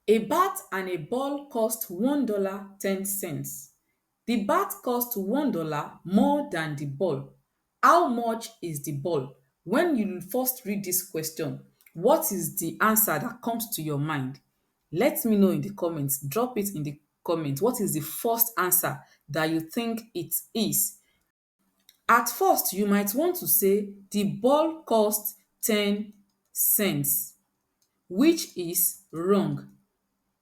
A bat and a ball cost $1.10. The bat cost $1 more than the ball. How much is the ball? When you first read this question, what is the answer that comes to your mind? Let me know in the comments. Drop it in the comments. What is the first answer that you think it is? At first, you might want to say the ball cost 10 cents, which is wrong,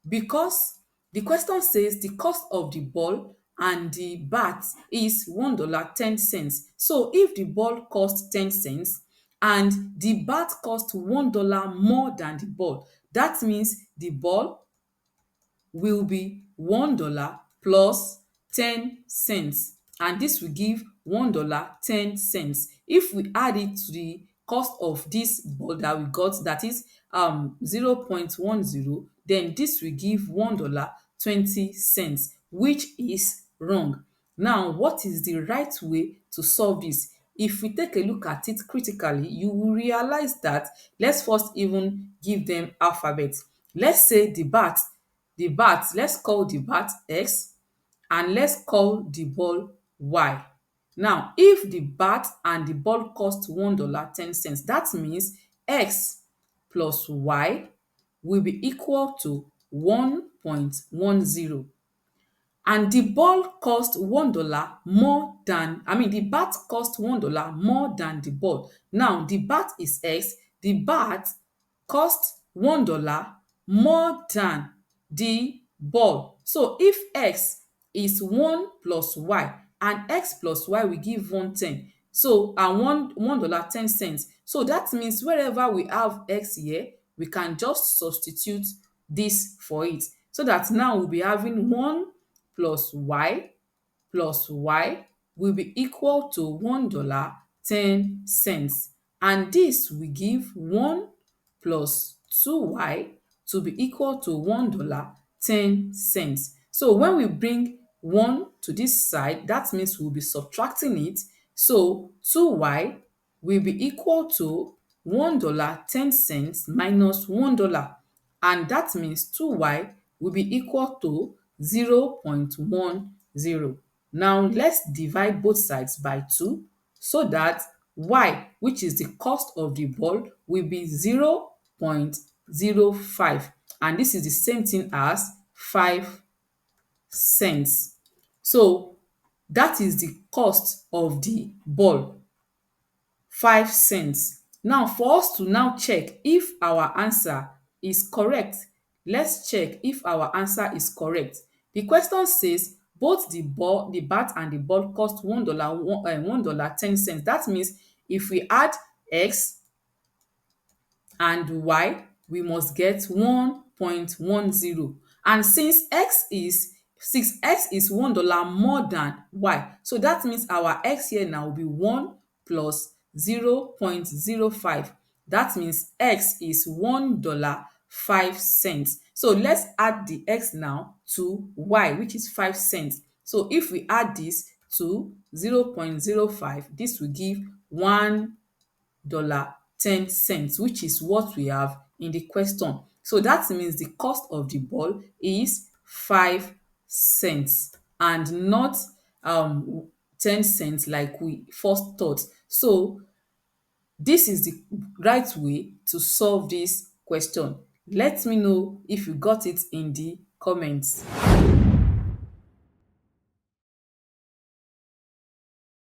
because the question says the cost of the ball and the bat is $1.10. So if the ball costs 10 cents and the bat costs $1 more than the ball, that means the ball will be $1 plus 10 cents, and this will give $1.10. If we add it to the cost of this ball that we got, that is 0.10, then this will give $1.20, which is wrong. Now, what is the right way to solve this? If we take a look at it critically, you will realize that let's first even give them alphabet. Let's say the bat, let's call the bat X, and let's call the ball Y. Now, if the bat and the ball cost $1.10, that means X plus Y will be equal to 1.10, and the ball cost $1 more than, the bat cost $1 more than the ball. Now the bat is X, the bat cost $1 more than the ball. So if X is 1 plus Y and X plus Y will give 110, so and $1.10. So that means wherever we have X here, we can just substitute this for it, so that now we'll be having 1 plus y will be equal to $1.10, and this will give 1 plus 2y to be equal to $1.10. So when we bring 1 to this side, that means we'll be subtracting it. So 2y will be equal to $1.10 minus $1, and that means 2y will be equal to 0.10. Now let's divide both sides by 2, so that y, which is the cost of the ball, will be 0.05, and this is the same thing as 5 cents. So that is the cost of the ball, 5 cents. Now for us to now check if our answer is correct, let's check if our answer is correct. The question says both the ball, the bat and the ball cost $1.10. That means if we add X and Y, we must get 1.10. And since X is $1 more than Y, so that means our X here now will be 1 plus 0.05. That means X is $1.05. So let's add the X now to Y, which is 5 cents. So if we add this to 0.05, this will give $1.10, which is what we have in the question. So that means the cost of the ball is 5 cents and not 10 cents like we first thought. So this is the right way to solve this question. Let me know if you got it in the comments.